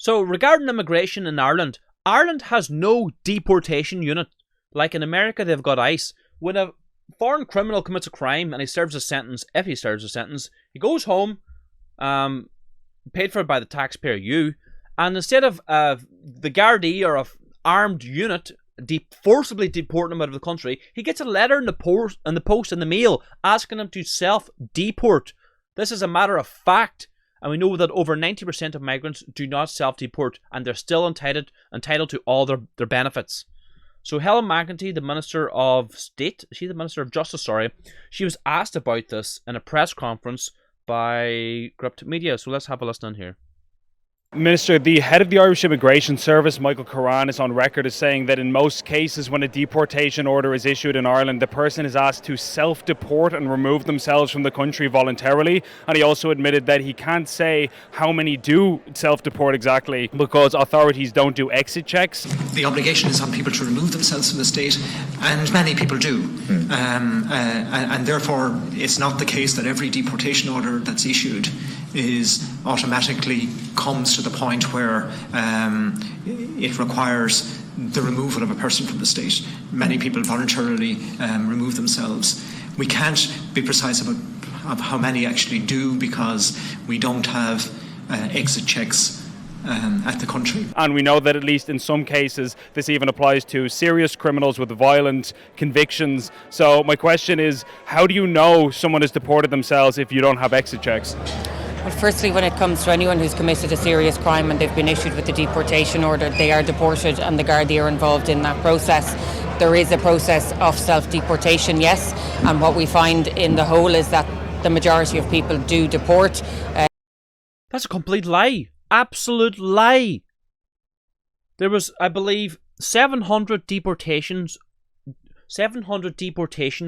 So regarding immigration in Ireland, Ireland has no deportation unit. Like in America, they've got ICE. When a foreign criminal commits a crime and he serves a sentence, if he serves a sentence, he goes home, paid for by the taxpayer, you, and instead of the Gardaí or a armed unit forcibly deporting him out of the country, he gets a letter in the post in the mail asking him to self-deport. This is a matter of fact, and we know that over 90% of migrants do not self-deport, and they're still entitled to all their benefits. So Helen McEntee, the Minister of State, she's the Minister of Justice, sorry, she was asked about this in a press conference by Gripped Media. So let's have a listen in here. Minister, the head of the Irish Immigration Service, Michael Curran, is on record as saying that in most cases when a deportation order is issued in Ireland, the person is asked to self-deport and remove themselves from the country voluntarily. And he also admitted that he can't say how many do self-deport exactly because authorities don't do exit checks. The obligation is on people to remove themselves from the state, and many people do. And therefore, it's not the case that every deportation order that's issued is automatically comes to the point where it requires the removal of a person from the state. Many people voluntarily remove themselves. We can't be precise about how many actually do because we don't have exit checks at the country. And we know that at least in some cases this even applies to serious criminals with violent convictions. So my question is, how do you know someone has deported themselves if you don't have exit checks? Well, firstly, when it comes to anyone who's committed a serious crime and they've been issued with a deportation order, they are deported and the Gardaí are involved in that process. There is a process of self-deportation, yes, and what we find in the whole is that the majority of people do deport. That's a complete lie. Absolute lie. There was, I believe, 700 deportation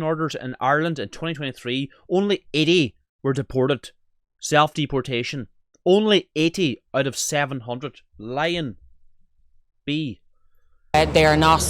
orders in Ireland in 2023. Only 80 were deported. Self-deportation. Only 80 out of 700. Lying. B. They are not,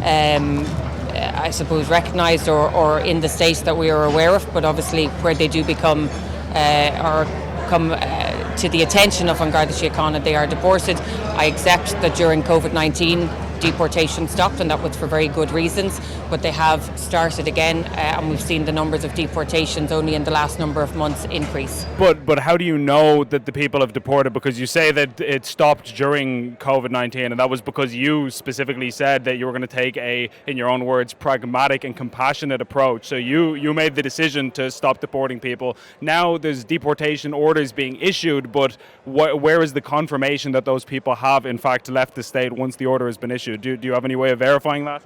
I suppose, recognised or in the state that we are aware of, but obviously where they do become or come to the attention of An Garda Síochána, they are deported. I accept that during COVID-19 deportation stopped, and that was for very good reasons, but they have started again, and we've seen the numbers of deportations only in the last number of months increase. But how do you know that the people have deported? Because you say that it stopped during COVID-19, and that was because you specifically said that you were going to take a, in your own words, pragmatic and compassionate approach. So you made the decision to stop deporting people. Now there's deportation orders being issued, but where is the confirmation that those people have in fact left the state once the order has been issued? Do you have any way of verifying that?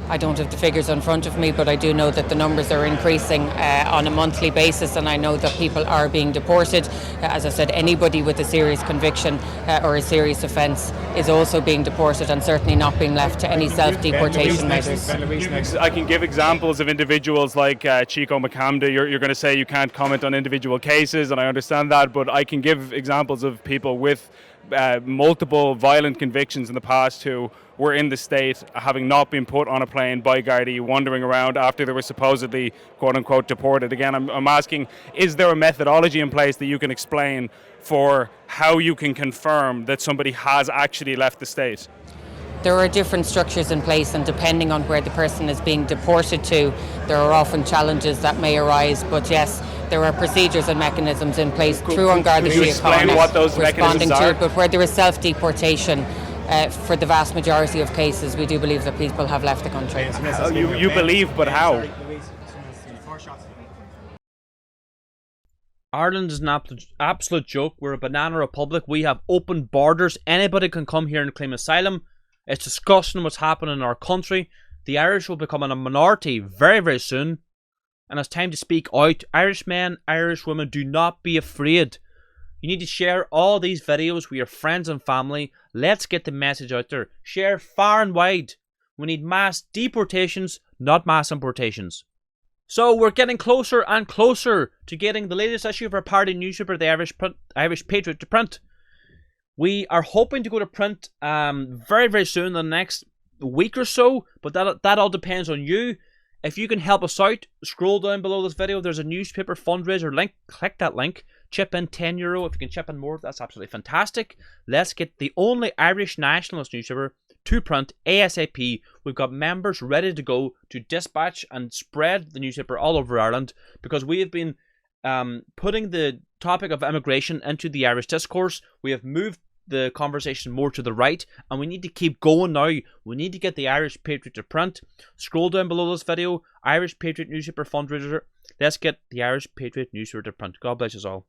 I don't have the figures in front of me, but I do know that the numbers are increasing on a monthly basis, and I know that people are being deported. As I said, anybody with a serious conviction or a serious offence is also being deported and certainly not being left to any self-deportation measures. I can give examples of individuals like Chico McCamda. You're going to say you can't comment on individual cases, and I understand that, but I can give examples of people with multiple violent convictions in the past who were in the state, having not been put on a plane by Gardaí, wandering around after they were supposedly, quote-unquote, deported. Again, I'm asking, is there a methodology in place that you can explain for how you can confirm that somebody has actually left the state? There are different structures in place, and depending on where the person is being deported to, there are often challenges that may arise, but yes, there are procedures and mechanisms in place through An Garda Síochána. Can you explain what those mechanisms are? But where there is self-deportation, for the vast majority of cases, we do believe that people have left the country. You believe, but how? Ireland is an absolute joke. We're a banana republic. We have open borders. Anybody can come here and claim asylum. It's disgusting what's happening in our country. The Irish will become a minority very, very soon. And it's time to speak out. Irish men, Irish women, do not be afraid. You need to share all these videos with your friends and family. Let's get the message out there. Share far and wide. We need mass deportations, not mass importations. So we're getting closer and closer to getting the latest issue of our party newspaper, the Irish Patriot, to print. We are hoping to go to print very, very soon, in the next week or so. But that all depends on you. If you can help us out, scroll down below this video. There's a newspaper fundraiser link. Click that link. Chip in €10. If you can chip in more, that's absolutely fantastic. Let's get the only Irish nationalist newspaper to print ASAP. We've got members ready to go to dispatch and spread the newspaper all over Ireland, because we have been putting the topic of immigration into the Irish discourse. We have moved the conversation more to the right, and we need to keep going now. We need to get the Irish Patriot to print. Scroll down below this video, Irish Patriot newspaper fundraiser. Let's get the Irish Patriot newspaper to print. God bless us all.